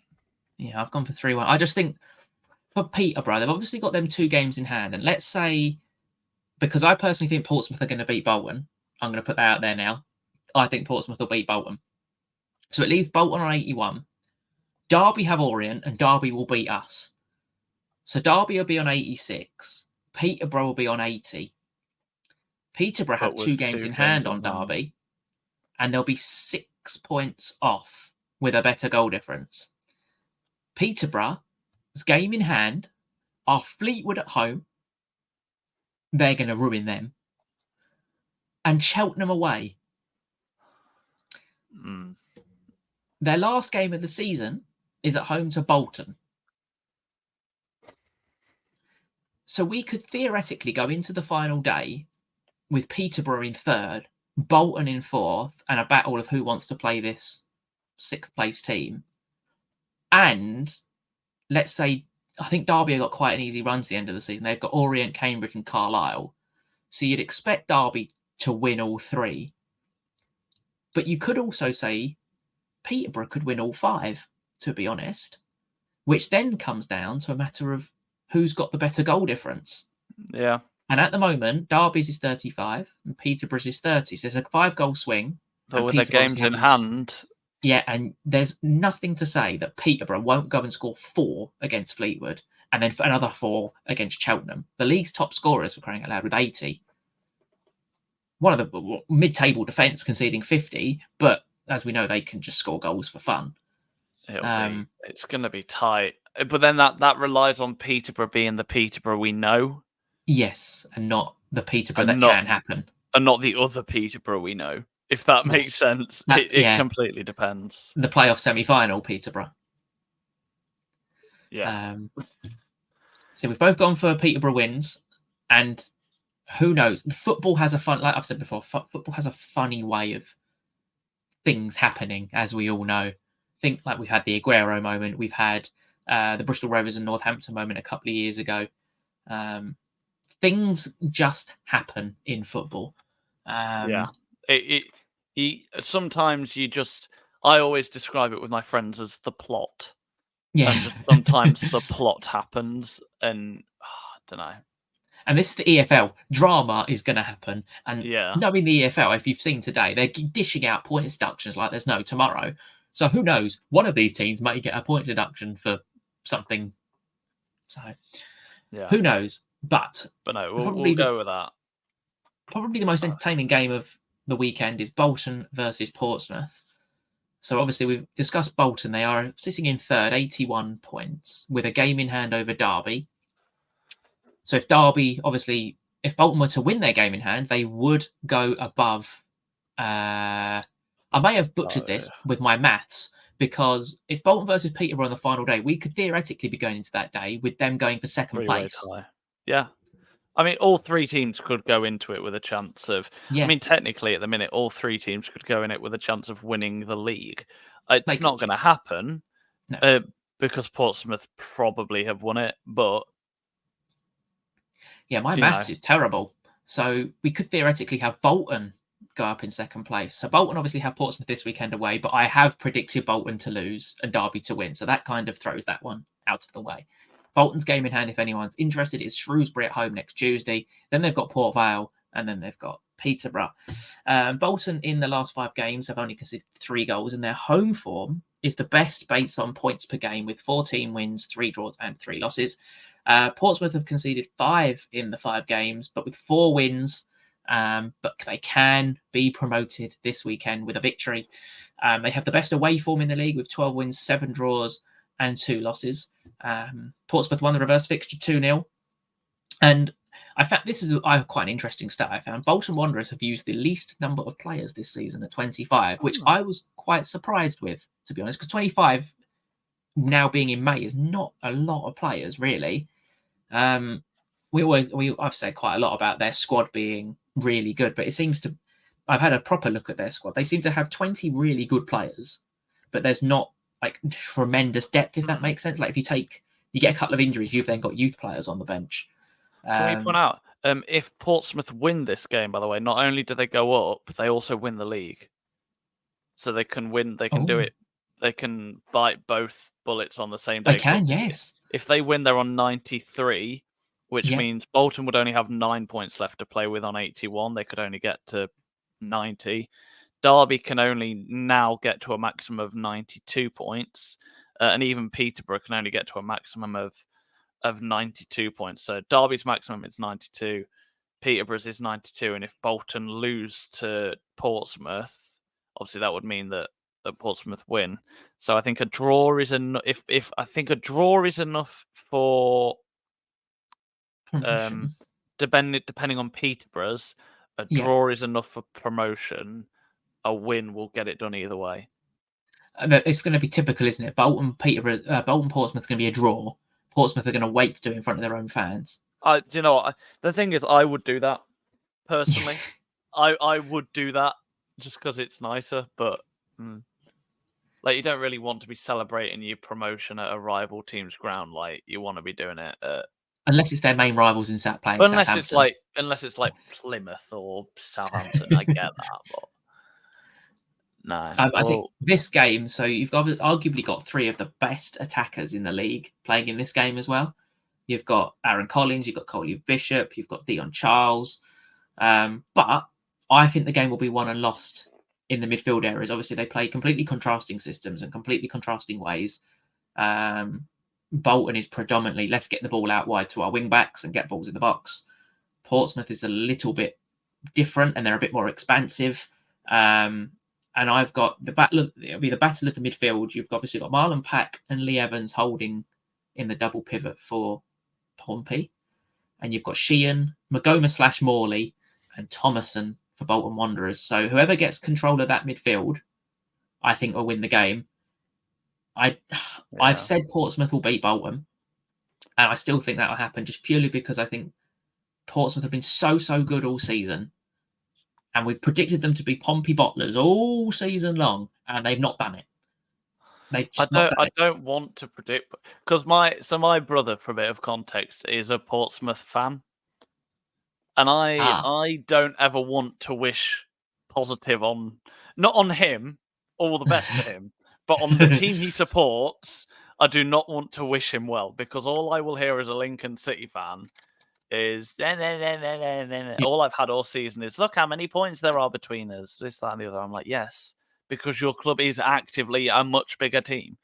Yeah, I've gone for 3-1. I just think for Peterborough, they've obviously got them 2 games in hand, and let's say, because I personally think Portsmouth are going to beat Bolton. I'm going to put that out there now. I think Portsmouth will beat Bolton. So it leaves Bolton on 81. Derby have Orient, and Derby will beat us. So Derby will be on 86. Peterborough will be on 80. Peterborough have 2 games in hand on Derby, and they'll be 6 points off with a better goal difference. Peterborough's game in hand are Fleetwood at home. They're going to ruin them. And Cheltenham away. Their last game of the season is at home to Bolton. So we could theoretically go into the final day with Peterborough in 3rd, Bolton in 4th, and a battle of who wants to play this 6th place team. And let's say, I think Derby have got quite an easy run to the end of the season. They've got Orient, Cambridge, and Carlisle. So you'd expect Derby to win all 3. But you could also say Peterborough could win all 5, to be honest, which then comes down to a matter of who's got the better goal difference. Yeah. And at the moment, Derby's is 35 and Peterborough's is 30. So there's a 5-goal swing. But with their games in hand. Yeah, and there's nothing to say that Peterborough won't go and score 4 against Fleetwood and then another 4 against Cheltenham. The league's top scorers, for crying out loud, with 80. One of the mid-table defence conceding 50, but as we know, they can just score goals for fun. It's going to be tight. But then that relies on Peterborough being the Peterborough we know. Yes, and not the Peterborough can happen. And not the other Peterborough we know, if that makes sense. It completely depends. The playoff semi-final, Peterborough. Yeah. So we've both gone for Peterborough wins, and who knows? Football has like I've said before, football has a funny way of things happening, as we all know. Think like we've had the Aguero moment, we've had the Bristol Rovers and Northampton moment a couple of years ago. Things just happen in football. Sometimes I always describe it with my friends as the plot. Yeah. And just sometimes the plot happens, and I don't know. And this is the EFL. Drama is going to happen. And Yeah. knowing the EFL, if you've seen today, they're dishing out point deductions like there's no tomorrow. So who knows? One of these teams might get a point deduction for something. So who knows? But no, we'll go with that. Probably the most entertaining game of the weekend is Bolton versus Portsmouth. So obviously we've discussed Bolton. They are sitting in third, 81 points, with a game in hand over Derby. So if Derby, obviously, if Bolton were to win their game in hand, they would go above. I may have butchered this with my maths, because it's Bolton versus Peterborough on the final day. We could theoretically be going into that day with them going for second place. Yeah. I mean, all three teams could go into it with a chance of... Yeah. I mean, technically, at the minute, all three teams could go in it with a chance of winning the league. It's not going to happen, because Portsmouth probably have won it, but... Yeah, my maths is terrible. So we could theoretically have Bolton go up in second place. So Bolton obviously have Portsmouth this weekend away, but I have predicted Bolton to lose and Derby to win. So that kind of throws that one out of the way. Bolton's game in hand, if anyone's interested, is Shrewsbury at home next Tuesday. Then they've got Port Vale, and then they've got Peterborough. Bolton in the last 5 games have only conceded 3 goals, and their home form is the best based on points per game, with 14 wins, 3 draws, and 3 losses. Portsmouth have conceded 5 in the 5 games, but with 4 wins. But they can be promoted this weekend with a victory. They have the best away form in the league with 12 wins, 7 draws, and 2 losses. Portsmouth won the reverse fixture 2-0. And I found this is quite an interesting stat I found. Bolton Wanderers have used the least number of players this season at 25, which I was quite surprised with, to be honest, because 25 now being in May is not a lot of players, really. I've said quite a lot about their squad being really good, but it seems to... I've had a proper look at their squad. They seem to have 20 really good players, but there's not like tremendous depth, if that makes sense. Like if you get a couple of injuries, you've then got youth players on the bench. Can we point out, if Portsmouth win this game, by the way, not only do they go up, they also win the league. So they can win, they can do it, they can bite both bullets on the same day. They can, yes. If they win, they're on 93, which means Bolton would only have 9 points left to play with on 81. They could only get to 90. Derby can only now get to a maximum of 92 points, and even Peterborough can only get to a maximum of 92 points. So Derby's maximum is 92, Peterborough's is 92, and if Bolton lose to Portsmouth, obviously that would mean that Portsmouth win. So I think a draw is enough. If I think a draw is enough for depending on Peterborough's, a draw is enough for promotion. A win will get it done either way. It's going to be typical, isn't it? Bolton Portsmouth is going to be a draw. Portsmouth are going to wait to do it in front of their own fans. Do you know what? The thing is, I would do that personally. I would do that just because it's nicer, but like you don't really want to be celebrating your promotion at a rival team's ground. Like you want to be doing it unless it's their main rivals in playing. Unless it's like Plymouth or Southampton, I get that, but. No. I think this game, so you've arguably got 3 of the best attackers in the league playing in this game as well. You've got Aaron Collins, you've got Coley Bishop, you've got Dion Charles. But I think the game will be won and lost in the midfield areas. Obviously, they play completely contrasting systems and completely contrasting ways. Bolton is predominantly, let's get the ball out wide to our wing backs and get balls in the box. Portsmouth is a little bit different and they're a bit more expansive. And I've got it'll be the battle of the midfield. You've obviously got Marlon Pack and Lee Evans holding in the double pivot for Pompey. And you've got Sheehan, Magoma / Morley, and Thomason for Bolton Wanderers. So whoever gets control of that midfield, I think will win the game. I've said Portsmouth will beat Bolton. And I still think that will happen just purely because I think Portsmouth have been so good all season. And we've predicted them to be Pompey bottlers all season long, and they've not done it. I don't want to predict because my brother, for a bit of context, is a Portsmouth fan, and I don't ever want to wish positive not on him, all the best to him, but on the team he supports. I do not want to wish him well because all I will hear as a Lincoln City fan is all I've had all season is look how many points there are between us. This, that, and the other. I'm like, yes, because your club is actively a much bigger team.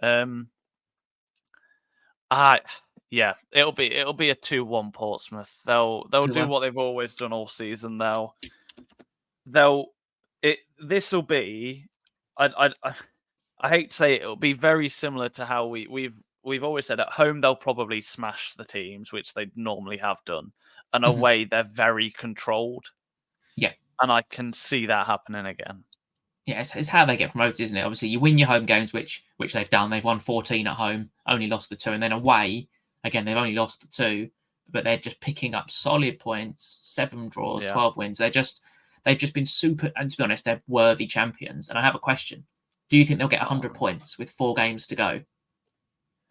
It'll be a 2-1 Portsmouth. They'll do what they've always done all season. This will be. I hate to say it'll be very similar to how we've always said at home they'll probably smash the teams, which they normally have done, and away they're very controlled. Yeah, and I can see that happening again. Yeah, it's how they get promoted, isn't it? Obviously, you win your home games, which they've done. They've won 14 at home, only lost the 2, and then away again they've only lost the 2, but they're just picking up solid points, 7 draws, 12 wins. They've just been super, and to be honest, they're worthy champions. And I have a question: do you think they'll get 100 points with 4 games to go?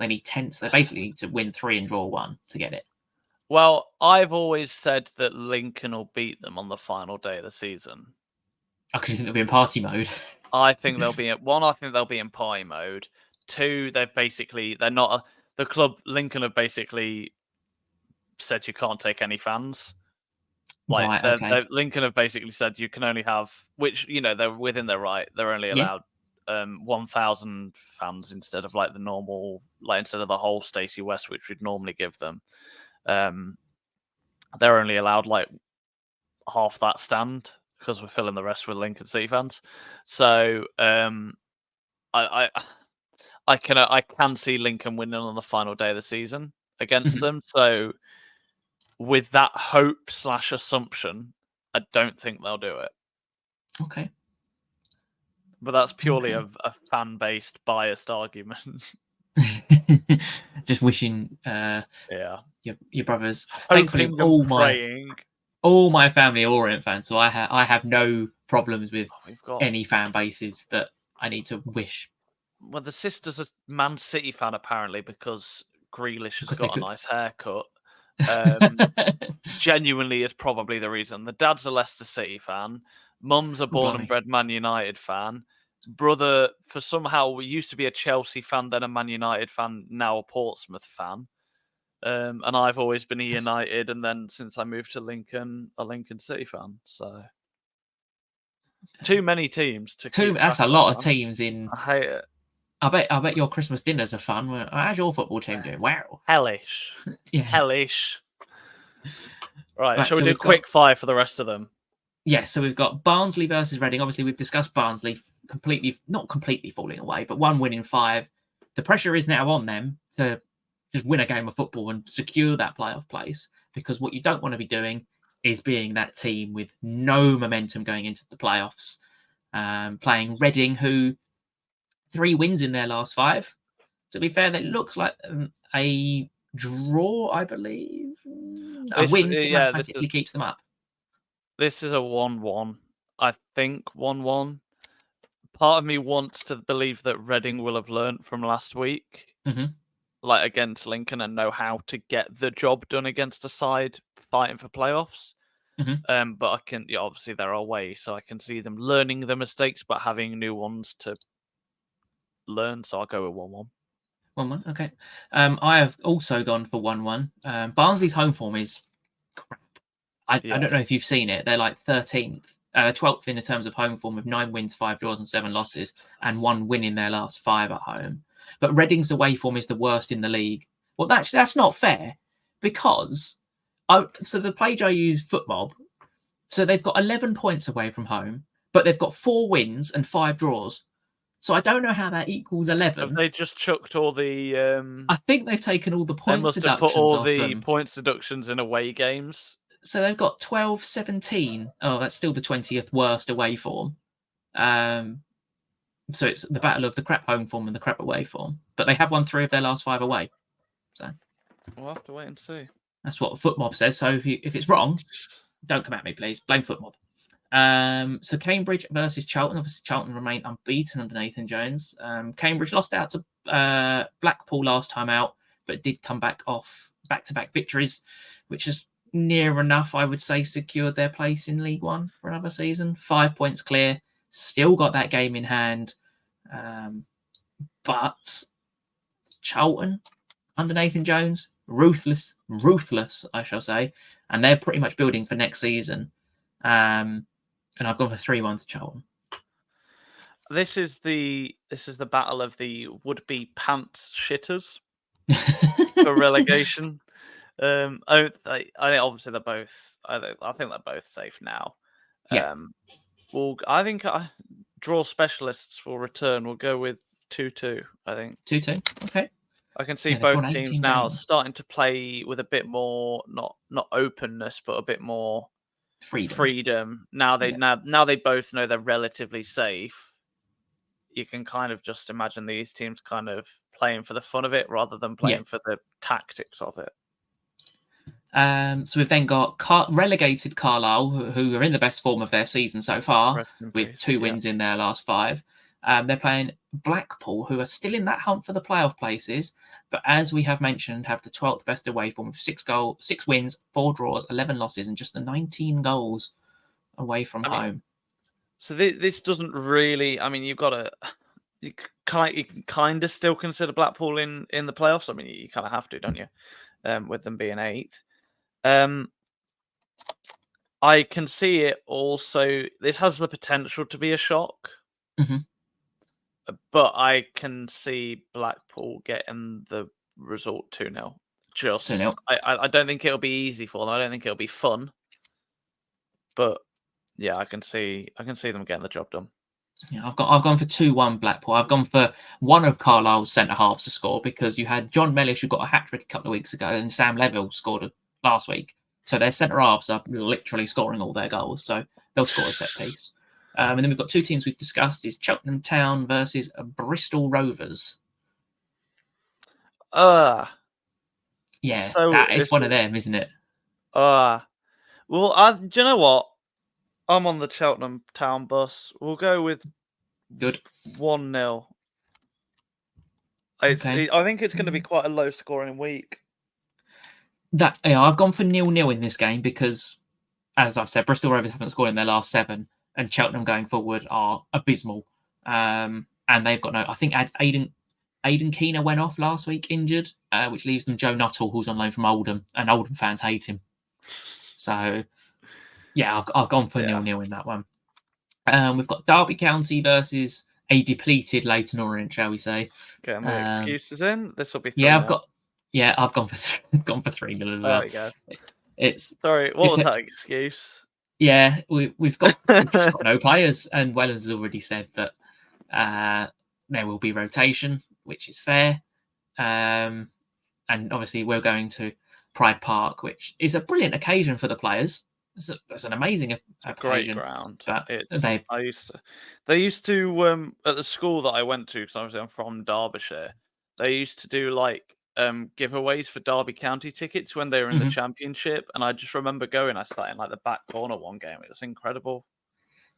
They need 10. So they basically need to win 3 and draw 1 to get it. Well, I've always said that Lincoln will beat them on the final day of the season. I could think they'll be in party mode. I think they'll be I think they'll be in party mode. 2, they're not the club. Lincoln have basically said you can't take any fans. Like Lincoln have basically said you can only have, which they're within their right. They're only allowed 1,000 fans instead of like the normal, instead of the whole Stacey West, which we'd normally give them. They're only allowed like half that stand because we're filling the rest with Lincoln City fans. So I can see Lincoln winning on the final day of the season against them. So with that hope / assumption, I don't think they'll do it. Okay. But that's purely a fan-based, biased argument. Just wishing your brothers. Thankfully, all my family are Orient fans, so I have no problems with any fan bases that I need to wish. Well, the sister's a Man City fan apparently because Grealish has got a nice haircut. Genuinely is probably the reason. The dad's a Leicester City fan. Mum's a born and bred Man United fan. Brother, for somehow, used to be a Chelsea fan, then a Man United fan, now a Portsmouth fan. And I've always been a United, and then since I moved to Lincoln, a Lincoln City fan. So too many teams to keep. That's a lot of teams in. I hate it. I bet your Christmas dinners are fun. How's your football team doing? Wow, hellish, hellish. Right, shall we do quick fire for the rest of them? Yeah, so we've got Barnsley versus Reading. Obviously, we've discussed Barnsley not completely falling away, but 1 win in 5. The pressure is now on them to just win a game of football and secure that playoff place, because what you don't want to be doing is being that team with no momentum going into the playoffs, playing Reading, who 3 wins in their last 5. To be fair, that looks like a draw, I believe. A win mathematically keeps them up. This is a 1-1. I think 1-1. Part of me wants to believe that Reading will have learnt from last week, like against Lincoln, and know how to get the job done against a side fighting for playoffs. But I can, obviously they're away, so I can see them learning the mistakes, but having new ones to learn. So I'll go with 1-1. 1-1, okay. I have also gone for 1-1. Barnsley's home form is crap. I don't know if you've seen it. They're like 12th in terms of home form with 9 wins, 5 draws, and 7 losses, and 1 win in their last 5 at home. But Reading's away form is the worst in the league. Well, that's not fair, because so the page I use, FootMob, so they've got 11 points away from home, but they've got 4 wins and 5 draws. So I don't know how that equals 11. Have they just chucked all the? I think they've taken all the points deductions. They must have put all the points deductions in away games. So they've got 12-17. Oh, that's still the 20th worst away form. So it's the battle of the crap home form and the crap away form. But they have won 3 of their last 5 away. So we'll have to wait and see. That's what FootMob says. So if it's wrong, don't come at me, please. Blame FootMob. So Cambridge versus Charlton. Obviously, Charlton remain unbeaten under Nathan Jones. Cambridge lost out to Blackpool last time out, but did come back off back-to-back victories, which is near enough, I would say, secured their place in League One for another season. 5 points clear. Still got that game in hand. But Charlton, under Nathan Jones, ruthless ruthless, I shall say, and they're pretty much building for next season. And I've gone for 3-1 to Charlton. This is the battle of the would-be pants shitters for relegation. I think obviously they're both. I think they're both safe now. Yeah. I think draw specialists will return. We'll go with 2-2. I think 2-2. Okay. I can see Yeah, they've both drawn teams 18 now games. starting to play with a bit more not openness, but a bit more freedom. Now they both know they're relatively safe. You can kind of just imagine these teams kind of playing for the fun of it rather than playing for the tactics of it. So we've then got relegated Carlisle, who are in the best form of their season so far, with 2 wins in their last 5. They're playing Blackpool, who are still in that hunt for the playoff places, but as we have mentioned, have the 12th best away form of 6 wins, 4 draws, 11 losses, and just the 19 goals away from home. So this doesn't really. I mean, you can kind of still consider Blackpool in the playoffs. I mean, you kind of have to, don't you? With them being 8th. I can see it also. This has the potential to be a shock. Mm-hmm. But I can see Blackpool getting the result 2-0. 2-0. I don't think it'll be easy for them. I don't think it'll be fun. But yeah, I can see them getting the job done. Yeah, I've gone for 2-1 Blackpool. I've gone for one of Carlisle's centre halves to score because you had John Mellish, who got a hat trick a couple of weeks ago, and Sam Levill scored last week. So their centre halves are literally scoring all their goals. So they'll score a set piece. And then we've got 2 teams we've discussed: is Cheltenham Town versus Bristol Rovers. Yeah, so that is one of them, isn't it? Well, do you know what? I'm on the Cheltenham Town bus. We'll go with good 1-0. I think it's going to be quite a low scoring week. I've gone for 0-0 in this game because, as I've said, Bristol Rovers haven't scored in their last 7, and Cheltenham going forward are abysmal. And they've got I think Aidan Keener went off last week injured, which leaves them Joe Nuttall, who's on loan from Oldham, and Oldham fans hate him. So, yeah, I've gone for 0-0 in that one. We've got Derby County versus a depleted Leyton Orient, shall we say? Getting the excuses in. This will be 3-0. I've gone for 3-0 as well. There we go. What was that excuse? Yeah, we've just got no players, and Wellens has already said that there will be rotation, which is fair. And obviously we're going to Pride Park, which is a brilliant occasion for the players. It's an amazing occasion. Great ground. But they used to at the school that I went to, because obviously I'm from Derbyshire. They used to do like giveaways for Derby County tickets when they were in the championship, and I just remember going. I sat in like the back corner one game. It was incredible.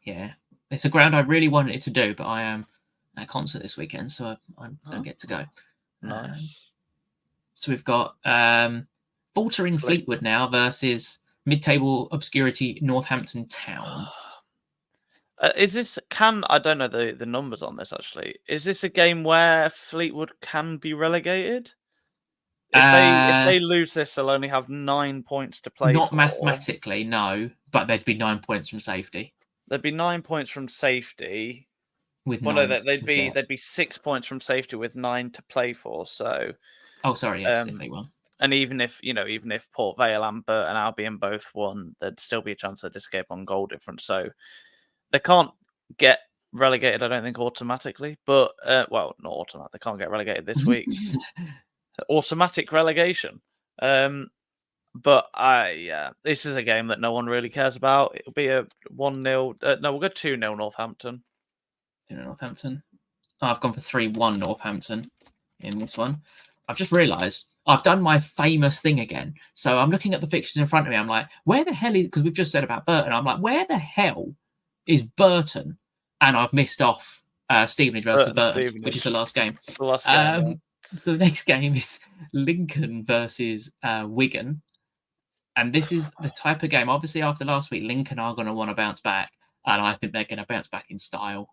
Yeah, it's a ground I really wanted to do, but I am at a concert this weekend, so I don't get to go. Nice. So we've got faltering Fleetwood now versus mid-table obscurity Northampton Town. Is this I don't know the numbers on this actually. Is this a game where Fleetwood can be relegated? If they lose this, they'll only have 9 points to play for. Not mathematically, no, but there'd be 9 points from safety. There'd be 9 points from safety. With they'd be 6 points from safety with 9 to play for. So, yes, if they won. And even if Port Vale and Burton Albion both won, there'd still be a chance they'd escape on goal difference. So they can't get relegated, I don't think, automatically. But not automatic. They can't get relegated this week. Automatic relegation. But this is a game that no one really cares about. It'll be a 1-0. No, we'll go 2-0 Northampton. 2-0 Northampton. I've gone for 3-1 Northampton in this one. I've just realised I've done my famous thing again. So I'm looking at the fixtures in front of me. I'm like, where the hell is... Because we've just said about Burton. I'm like, where the hell is Burton? And I've missed off Stevenage versus Burton, which is the last game. The last game, The next game is Lincoln versus Wigan. And this is the type of game, obviously, after last week, Lincoln are going to want to bounce back. And I think they're going to bounce back in style.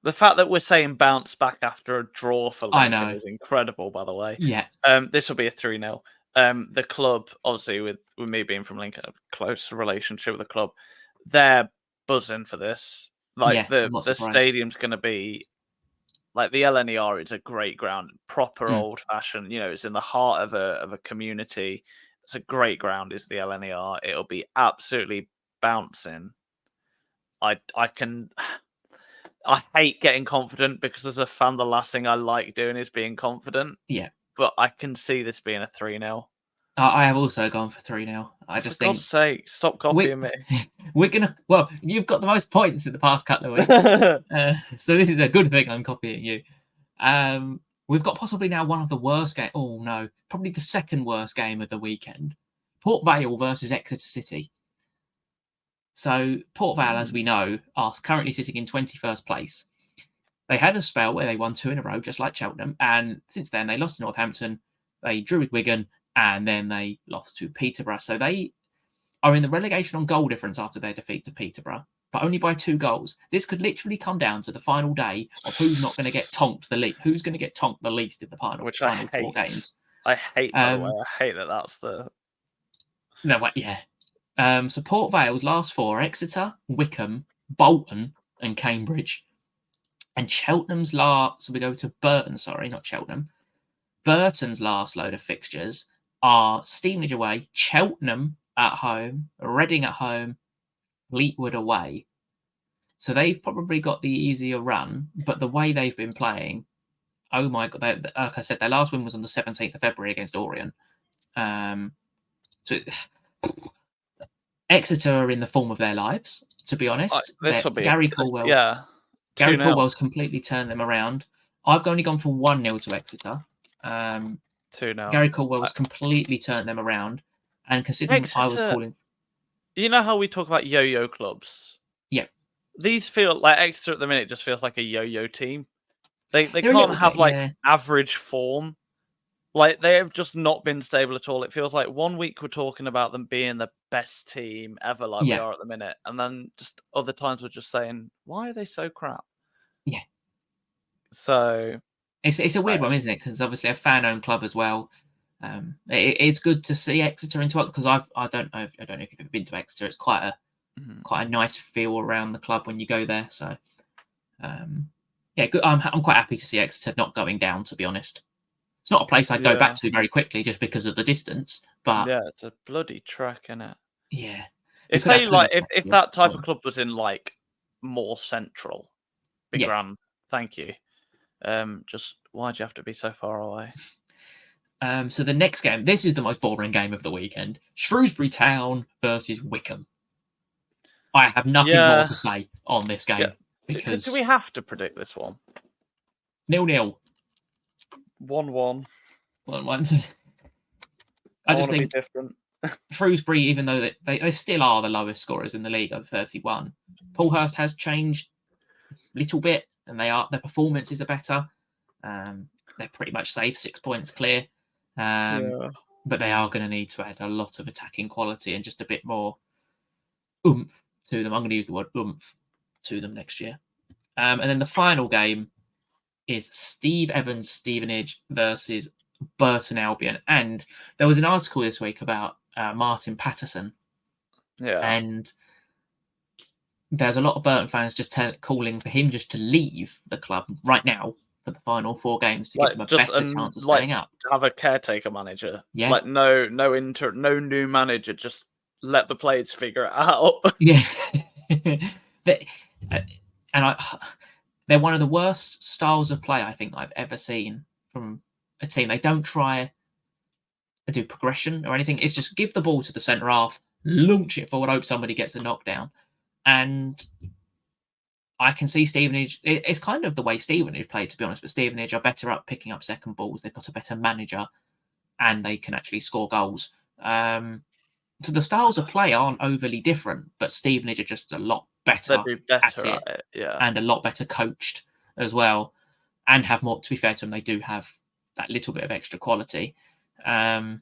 The fact that we're saying bounce back after a draw for Lincoln is incredible, by the way. Yeah. This will be a 3-0. the club, obviously, with me being from Lincoln, a close relationship with the club, they're buzzing for this. Like I'm not the surprised. stadium's going to be like the LNER is a great ground, proper old fashioned. It's in the heart of a community. It's a great ground. Is the LNER? It'll be absolutely bouncing. I hate getting confident because as a fan, the last thing I like doing is being confident. Yeah. But I can see this being a 3-0. I have also gone for 3-0. I just think. For God's sake, stop copying me. We're gonna. Well, you've got the most points in the past couple of weeks, so this is a good thing. I'm copying you. We've got possibly now one of the worst game. Oh no, probably the second worst game of the weekend. Port Vale versus Exeter City. So Port Vale, as we know, are currently sitting in 21st place. They had a spell where they won 2 in a row, just like Cheltenham, and since then they lost to Northampton, they drew with Wigan, and then they lost to Peterborough. So they are in the relegation on goal difference after their defeat to Peterborough, but only by 2 goals. This could literally come down to the final day of who's not going to get tonked the least. Who's going to get tonked the least in the final 4 games? I hate, by the way. I hate that that's the... No, yeah. So Port Vale's last 4, Exeter, Wycombe, Bolton, and Cambridge. And Cheltenham's last... So we go to Burton, sorry, not Cheltenham. Burton's last load of fixtures are Stevenage away, Cheltenham at home, Reading at home, Fleetwood away. So they've probably got the easier run, but the way they've been playing, oh my God, like I said, their last win was on the 17th of February against Orient. Exeter are in the form of their lives, to be honest. Gary Caldwell. Yeah. Gary Caldwell's completely turned them around. I've only gone for 1-0 to Exeter. 2-0. Gary Caldwell's completely turned them around. And considering Exeter, I was calling... You know how we talk about yo-yo clubs? Yeah. These feel like Exeter at the minute just feels like a yo-yo team. They can't have average form. Like, they have just not been stable at all. It feels like 1 week we're talking about them being the best team ever, like we are at the minute. And then just other times we're just saying, why are they so crap? Yeah. So... It's a weird one, isn't it? Because obviously a fan-owned club as well. It's good to see Exeter into it because I don't know if you've ever been to Exeter. It's quite a nice feel around the club when you go there. So yeah, good. I'm quite happy to see Exeter not going down. To be honest, it's not a place I'd go back to very quickly just because of the distance. But yeah, it's a bloody trek, isn't it? Yeah. If they if that type of club was in like more central, be grand. Thank you. Just why'd you have to be so far away? So the next game, this is the most boring game of the weekend. Shrewsbury Town versus Wycombe. I have nothing more to say on this game because do we have to predict this one? 0-0. 1-1. 1-1. I just think different. Shrewsbury, even though they still are the lowest scorers in the league at 31, Paulhurst has changed a little bit, and their performances are better. They're pretty much safe, 6 points clear. But they are going to need to add a lot of attacking quality and just a bit more oomph to them. I'm going to use the word oomph to them next year. And then the final game is Steve Evans Stevenage versus Burton Albion. And there was an article this week about Martin Patterson. Yeah. And there's a lot of Burton fans just calling for him just to leave the club right now for the final 4 games to give them a better chance of staying up. Have a caretaker manager. Yeah. Like no new manager. Just let the players figure it out. Yeah. They're one of the worst styles of play I think I've ever seen from a team. They don't try to do progression or anything. It's just give the ball to the centre half, launch it forward, hope somebody gets a knockdown. And I can see Stevenage. It's kind of the way Stevenage played, to be honest. But Stevenage are better at picking up second balls. They've got a better manager, and they can actually score goals. So the styles of play aren't overly different, but Stevenage are just a lot better at it, and a lot better coached as well, and have more. To be fair to them, they do have that little bit of extra quality. So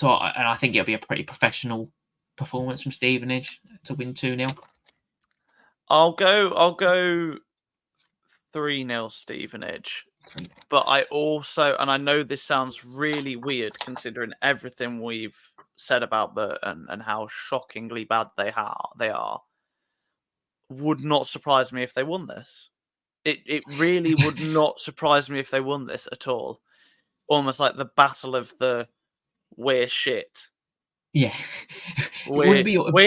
I think it'll be a pretty professional performance from Stevenage to win 2-0. I'll go 3-0 Stevenage. But I also, and I know this sounds really weird considering everything we've said about Burton and how shockingly bad they are, would not surprise me if they won this. It really would not surprise me if they won this at all. Almost like the battle of the we're shit. Yeah. We're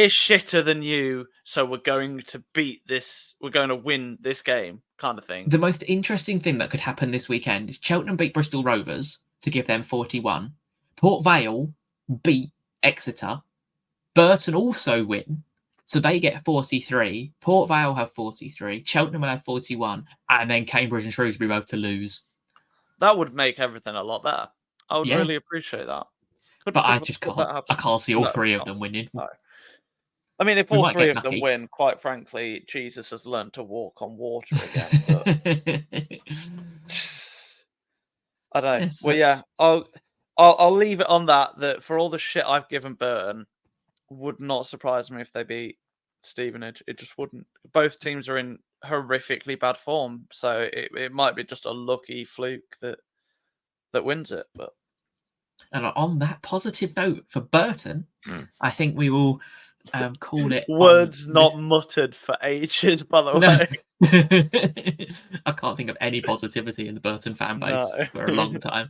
shitter than you, so we're going to beat this. We're going to win this game, kind of thing. The most interesting thing that could happen this weekend is Cheltenham beat Bristol Rovers to give them 41. Port Vale beat Exeter. Burton also win, so they get 43. Port Vale have 43. Cheltenham will have 41, and then Cambridge and Shrewsbury both to lose. That would make everything a lot better. I would really appreciate that. But I just can't. I can't see all three of them winning. No. I mean, if all three of them win, quite frankly, Jesus has learned to walk on water again. But... I don't know. Yeah, so... Well, yeah, I'll leave it on that. That for all the shit I've given Burton, would not surprise me if they beat Stevenage. It just wouldn't. Both teams are in horrifically bad form, so it might be just a lucky fluke that wins it. But and on that positive note for Burton, I think we will call it. Words not muttered for ages, by the way. I can't think of any positivity in the Burton fan base for a long time.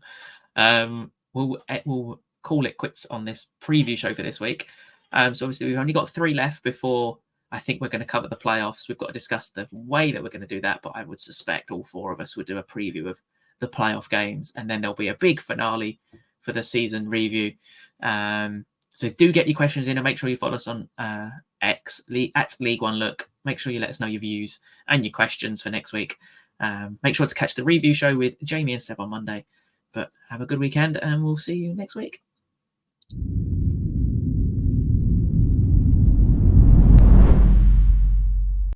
We'll call it quits on this preview show for this week. So obviously we've only got 3 left before I think we're going to cover the playoffs. We've got to discuss the way that we're going to do that, but I would suspect all 4 of us would do a preview of the playoff games, and then there'll be a big finale for the season review. So do get your questions in, and make sure you follow us on X at League One Look. Make sure you let us know your views and your questions for next week. Make sure to catch the review show with Jamie and Seb on Monday. But have a good weekend, and we'll see you next week.